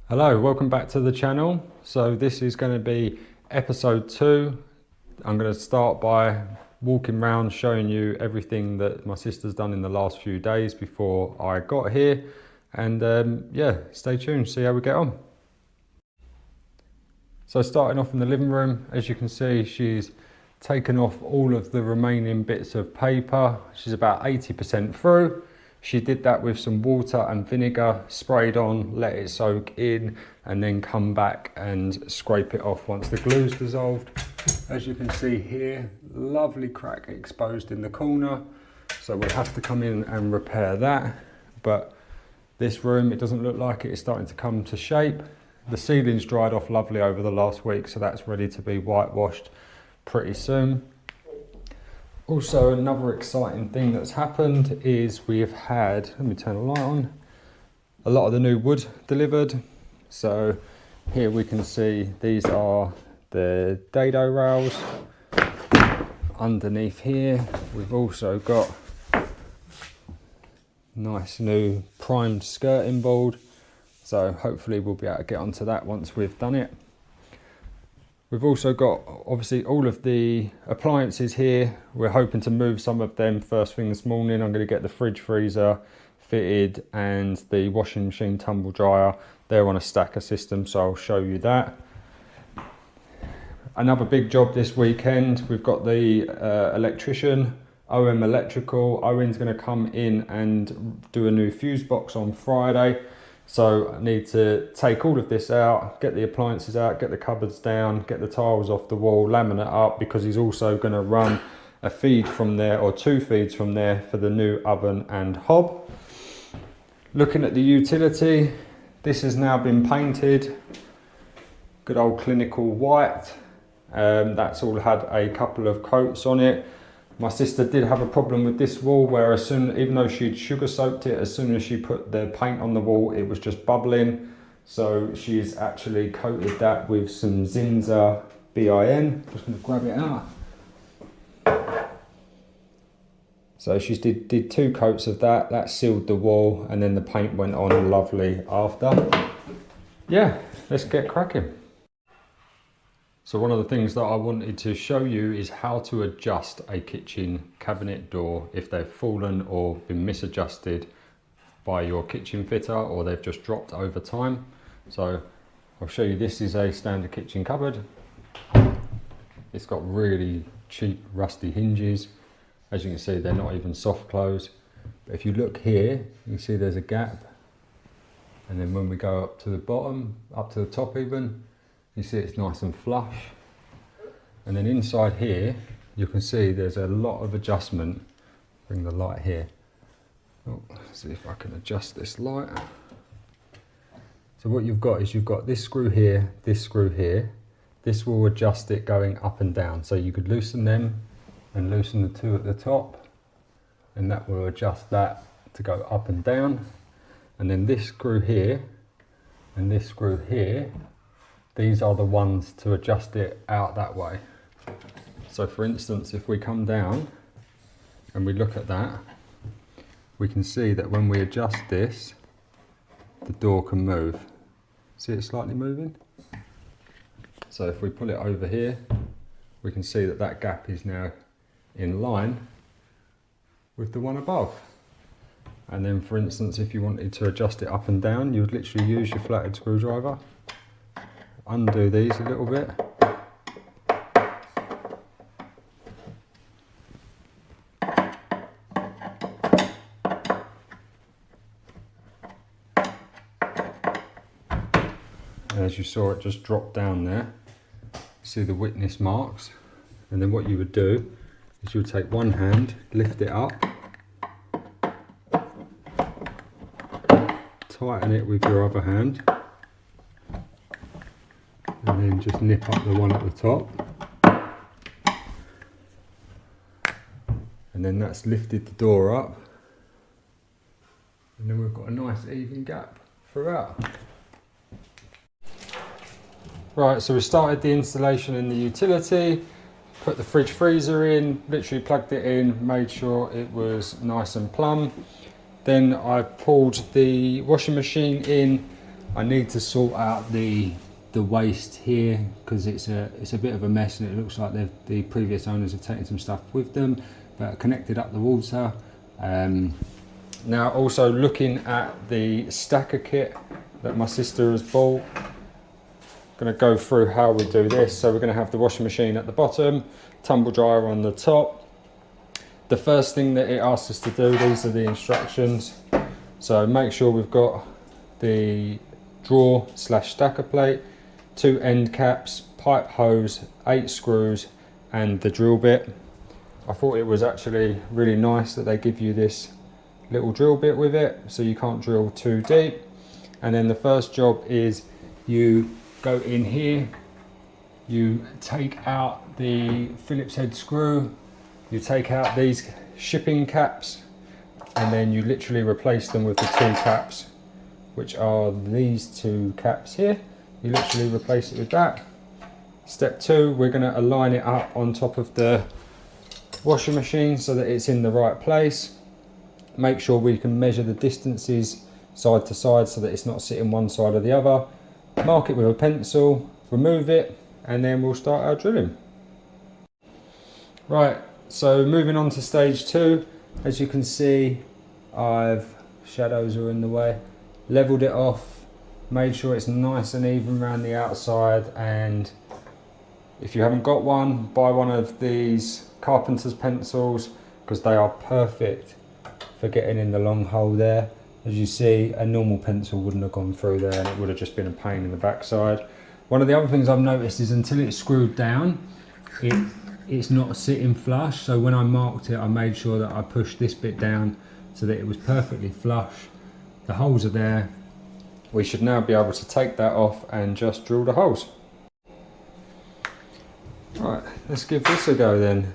Hello, welcome back to the channel. So this is going to be episode 2. I'm going to start by walking around showing you everything that my sister's done in the last few days before I got here, and yeah, stay tuned, see how we get on. So starting off in the living room, as you can see, she's taken off all of the remaining bits of paper. She's about 80% through. She did that with some water and vinegar, sprayed on, let it soak in, and then come back and scrape it off once the glue's dissolved. As you can see here, lovely crack exposed in the corner, so we'll have to come in and repair that. But this room, it doesn't look like it is starting to come to shape. The ceiling's dried off lovely over the last week, so that's ready to be whitewashed pretty soon. Also, another exciting thing that's happened is we've had, let me turn the light on, a lot of the new wood delivered. So here we can see these are the dado rails. Underneath here we've also got nice new primed skirting board, so hopefully we'll be able to get onto that once we've done it. We've also got obviously all of the appliances here. We're hoping to move some of them first thing this morning. I'm going to get the fridge freezer fitted and the washing machine tumble dryer. They're on a stacker system, so I'll show you that. Another big job this weekend, we've got the electrician, OM Electrical. Owen's going to come in and do a new fuse box on Friday. So I need to take all of this out, get the appliances out, get the cupboards down, get the tiles off the wall, laminate up, because he's also going to run a feed from there, or 2 feeds from there, for the new oven and hob. Looking at the utility, this has now been painted, good old clinical white. That's all had a couple of coats on it. My sister did have a problem with this wall where even though she'd sugar soaked it, as soon as she put the paint on the wall, it was just bubbling. So she's actually coated that with some Zinza BIN. Just gonna grab it out. So she did 2 coats of that. That sealed the wall, and then the paint went on lovely after. Yeah, let's get cracking. So one of the things that I wanted to show you is how to adjust a kitchen cabinet door if they've fallen or been misadjusted by your kitchen fitter, or they've just dropped over time. So I'll show you, this is a standard kitchen cupboard. It's got really cheap rusty hinges. As you can see, they're not even soft close. But if you look here, you can see there's a gap. And then when we go up to the bottom, up to the top even, you see it's nice and flush. And then inside here, you can see there's a lot of adjustment. Bring the light here. Oh, let's see if I can adjust this light. So what you've got is you've got this screw here, this screw here. This will adjust it going up and down. So you could loosen them and loosen the 2 at the top, and that will adjust that to go up and down. And then this screw here and this screw here, these are the ones to adjust it out that way. So for instance, if we come down and we look at that, we can see that when we adjust this, the door can move. See it slightly moving? So if we pull it over here, we can see that that gap is now in line with the one above. And then for instance, if you wanted to adjust it up and down, you would literally use your flathead screwdriver, undo these a little bit, and as you saw, it just dropped down there. See the witness marks. And then what you would do is you would take one hand, lift it up, tighten it with your other hand, and then just nip up the one at the top, and then that's lifted the door up, and then we've got a nice even gap throughout. Right, so we started the installation in the utility, put the fridge freezer in, literally plugged it in, made sure it was nice and plumb. Then I pulled the washing machine in, I need to sort out the waste here because it's a bit of a mess, and it looks like the previous owners have taken some stuff with them, but connected up the water. Now also looking at the stacker kit that my sister has bought, going to go through how we do this. So we're going to have the washing machine at the bottom, tumble dryer on the top. The first thing that it asks us to do, these are the instructions. So make sure we've got the drawer / stacker plate, 2 end caps, pipe hose, 8 screws, and the drill bit. I thought it was actually really nice that they give you this little drill bit with it, so you can't drill too deep. And then the first job is you go in here, you take out the Phillips head screw, you take out these shipping caps, and then you literally replace them with the 2 caps, which are these 2 caps here. You literally replace it with that. Step 2, we're going to align it up on top of the washing machine so that it's in the right place. Make sure we can measure the distances side to side so that it's not sitting one side or the other. Mark it with a pencil, remove it, and then we'll start our drilling. Right, so moving on to stage 2. As you can see, shadows are in the way, leveled it off, made sure it's nice and even around the outside, and if you haven't got one, buy one of these carpenter's pencils because they are perfect for getting in the long hole there. As you see, a normal pencil wouldn't have gone through there and it would have just been a pain in the backside. One of the other things I've noticed is until it's screwed down, it's not sitting flush. So when I marked it, I made sure that I pushed this bit down so that it was perfectly flush. The holes are there. We should now be able to take that off and just drill the holes. Right, let's give this a go then.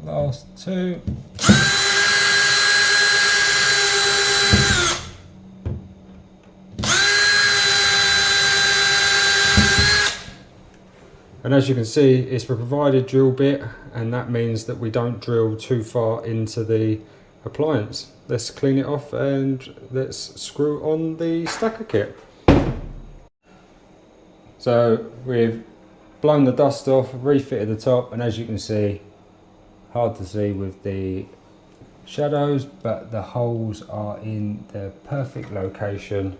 Last 2. And as you can see, it's a provided drill bit, and that means that we don't drill too far into the appliance. Let's clean it off and let's screw on the stacker kit. So we've blown the dust off, refitted the top, and as you can see, hard to see with the shadows, but the holes are in the perfect location,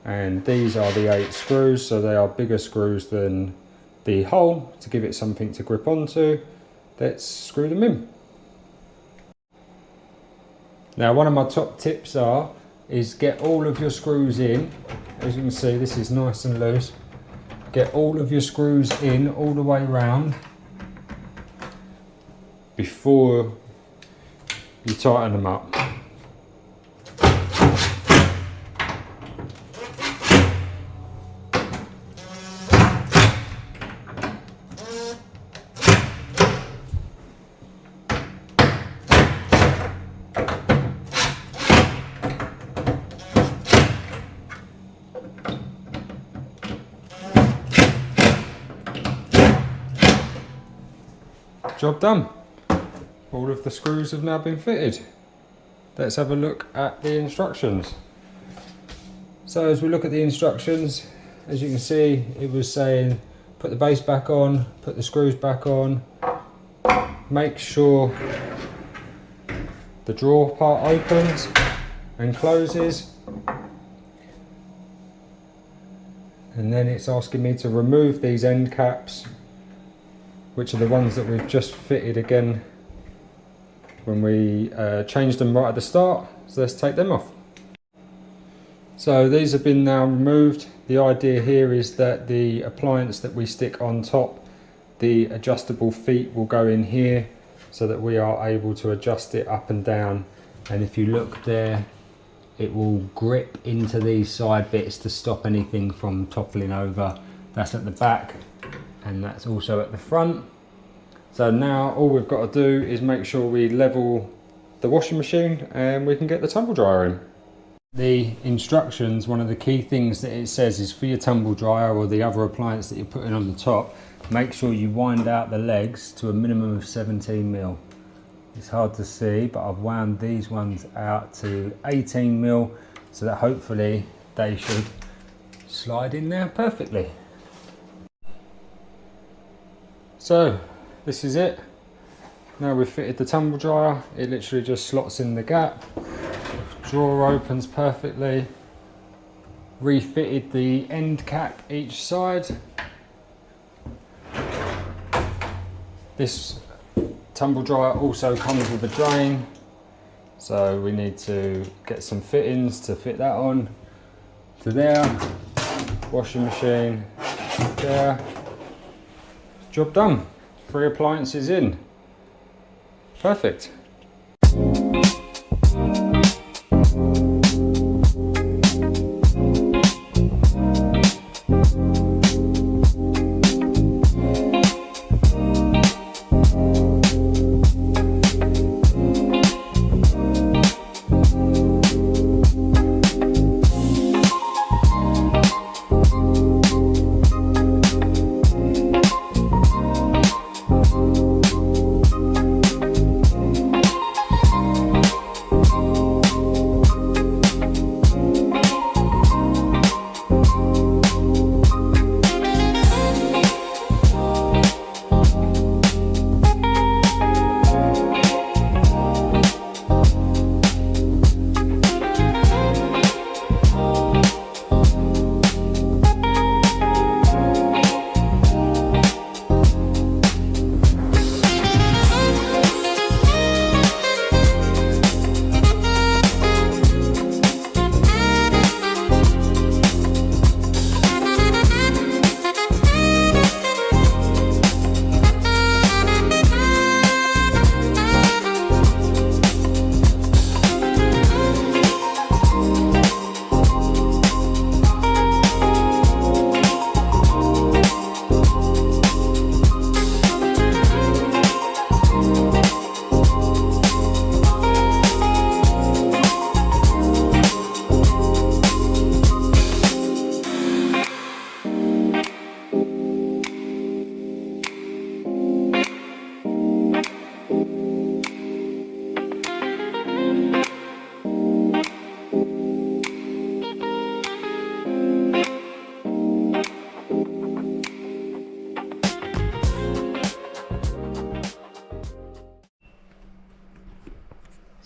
and these are the 8 screws, so they are bigger screws than the hole to give it something to grip onto. Let's screw them in. Now, one of my top tips is get all of your screws in. As you can see, this is nice and loose. Get all of your screws in all the way around before you tighten them up. Job done. All of the screws have now been fitted. Let's have a look at the instructions. So as we look at the instructions, as you can see, it was saying put the base back on, put the screws back on, make sure the drawer part opens, and closes. And then it's asking me to remove these end caps, which are the ones that we've just fitted again when we changed them right at the start. So let's take them off. So these have been now removed. The idea here is that the appliance that we stick on top, the adjustable feet will go in here so that we are able to adjust it up and down. And if you look there, it will grip into these side bits to stop anything from toppling over. That's at the back and that's also at the front. So now all we've got to do is make sure we level the washing machine and we can get the tumble dryer in. The instructions, one of the key things that it says is for your tumble dryer or the other appliance that you're putting on the top, make sure you wind out the legs to a minimum of 17 mil. It's hard to see, but I've wound these ones out to 18 mil so that hopefully they should slide in there perfectly. So this is it. Now we've fitted the tumble dryer, it literally just slots in the gap. Drawer opens perfectly. Refitted the end cap each side. This tumble dryer also comes with a drain, so we need to get some fittings to fit that on to there. Washing machine there. Job done. 3 appliances in. Perfect.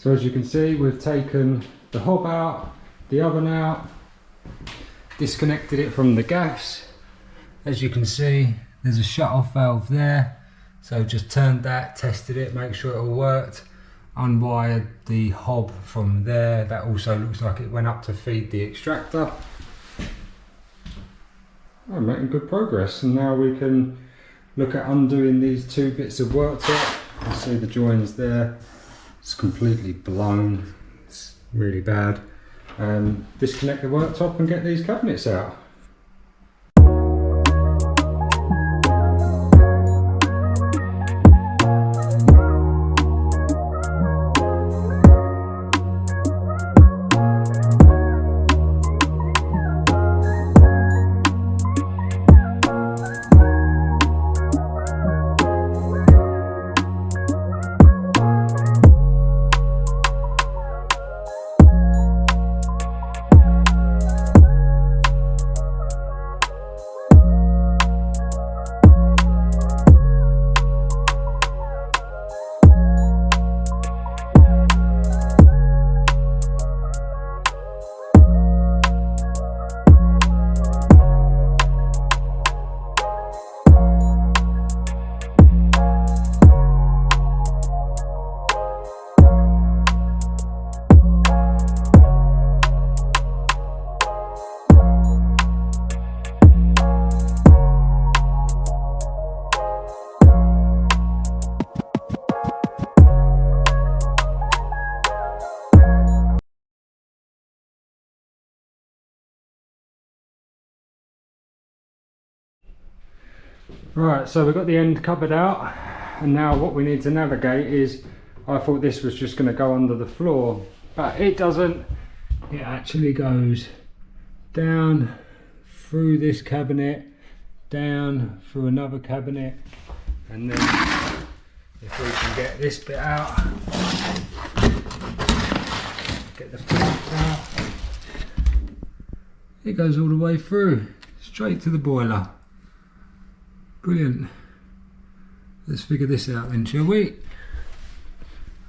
So as you can see, we've taken the hob out, the oven out, disconnected it from the gas. As you can see, there's a shut-off valve there. So just turned that, tested it, make sure it all worked. Unwired the hob from there. That also looks like it went up to feed the extractor. I'm making good progress, and now we can look at undoing these 2 bits of worktop. You see the joins there. It's completely blown, it's really bad. Disconnect the worktop and get these cabinets out. Right, so we've got the end cupboard out, and now what we need to navigate is, I thought this was just going to go under the floor, but it doesn't. It actually goes down through this cabinet, down through another cabinet, and then if we can get this bit out, get the pipes out, it goes all the way through, straight to the boiler. Brilliant. Let's figure this out then, shall we?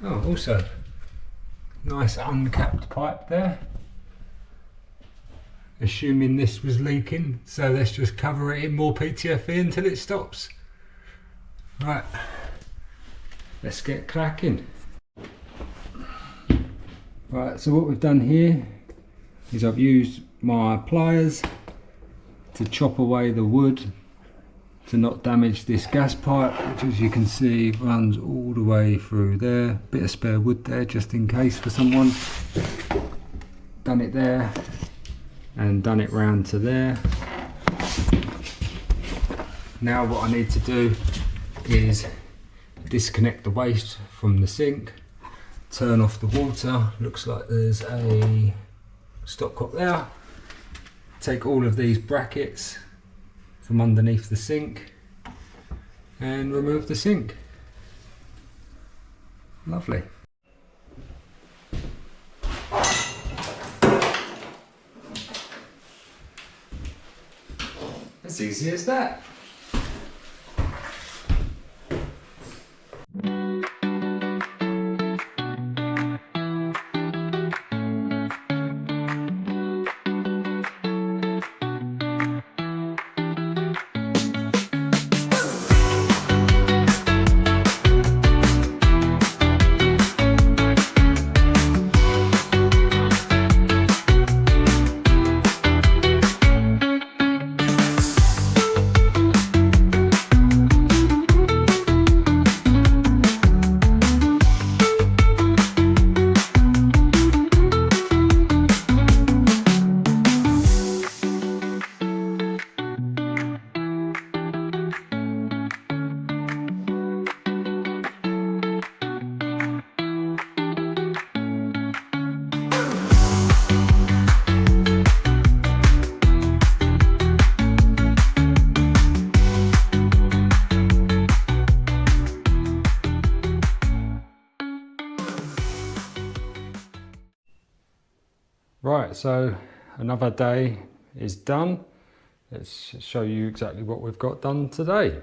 Oh, also, nice uncapped pipe there. Assuming this was leaking, so let's just cover it in more PTFE until it stops. Right, let's get cracking. Right, so what we've done here is I've used my pliers to chop away the wood to not damage this gas pipe, which as you can see runs all the way through there. Bit of spare wood there just in case for someone. Done it there and done it round to there. Now what I need to do is disconnect the waste from the sink, turn off the water. Looks like there's a stopcock there. Take all of these brackets from underneath the sink and remove the sink. Lovely. As easy as that. Right, so another day is done. Let's show you exactly what we've got done today.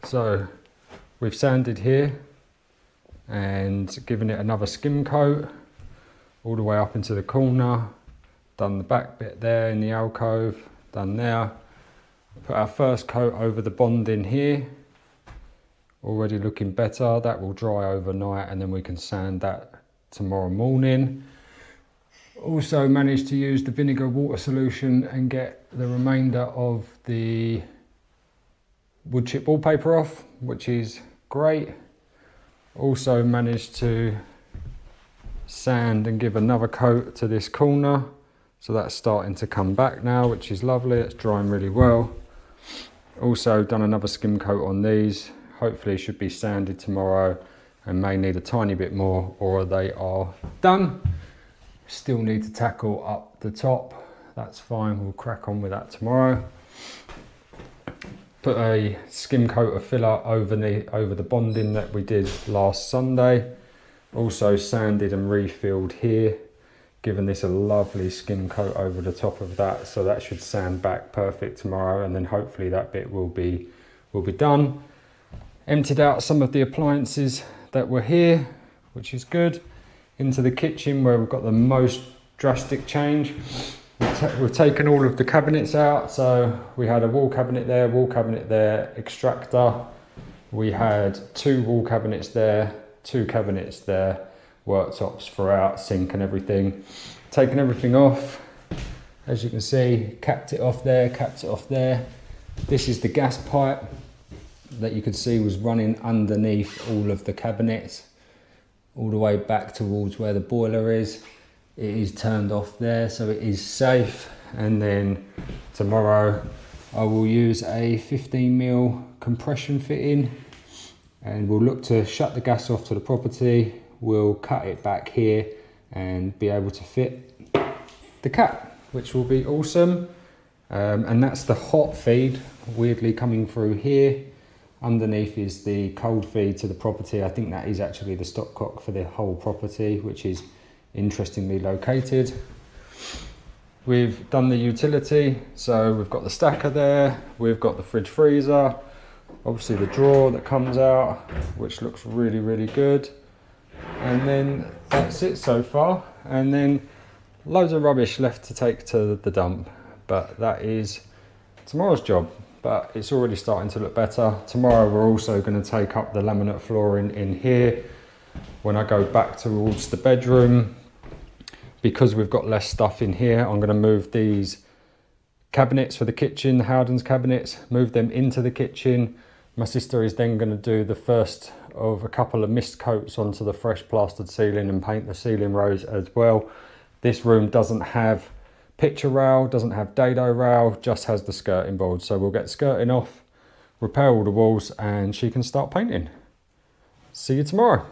So we've sanded here and given it another skim coat all the way up into the corner, done the back bit there in the alcove, done there. Put our first coat over the bonding here, already looking better. That will dry overnight and then we can sand that tomorrow morning. Also managed to use the vinegar water solution and get the remainder of the wood chip wallpaper off, which is great. Also managed to sand and give another coat to this corner, so that's starting to come back now, which is lovely. It's drying really well. Also done another skim coat on these. Hopefully should be sanded tomorrow and may need a tiny bit more or they are done. Still need to tackle up the top. That's fine, we'll crack on with that tomorrow. Put a skim coat of filler over the bonding that we did last Sunday. Also sanded and refilled here, giving this a lovely skim coat over the top of that, so that should sand back perfect tomorrow, and then hopefully that bit will be done. Emptied out some of the appliances that were here, which is good. Into the kitchen where we've got the most drastic change. We've taken all of the cabinets out, so we had a wall cabinet there, extractor. We had 2 wall cabinets there, 2 cabinets there, worktops throughout, sink and everything. Taken everything off, as you can see, capped it off there, capped it off there. This is the gas pipe that you could see was running underneath all of the cabinets, all the way back towards where the boiler is. It is turned off there, so it is safe. And then tomorrow I will use a 15mm compression fitting, and we'll look to shut the gas off to the property. We'll cut it back here and be able to fit the cap, which will be awesome. And that's the hot feed weirdly coming through here. Underneath is the cold feed to the property. I think that is actually the stopcock for the whole property, which is interestingly located. We've done the utility, so we've got the stacker there, we've got the fridge freezer, obviously the drawer that comes out, which looks really, really good. And then that's it so far. And then loads of rubbish left to take to the dump, but that is tomorrow's job. But it's already starting to look better. Tomorrow we're also going to take up the laminate flooring in here. When I go back towards the bedroom, because we've got less stuff in here, I'm going to move these cabinets for the kitchen, the Howden's cabinets, move them into the kitchen. My sister is then going to do the first of a couple of mist coats onto the fresh plastered ceiling and paint the ceiling rows as well. This room doesn't have picture rail, doesn't have dado rail, just has the skirting board. So we'll get skirting off, repair all the walls, and she can start painting. See you tomorrow.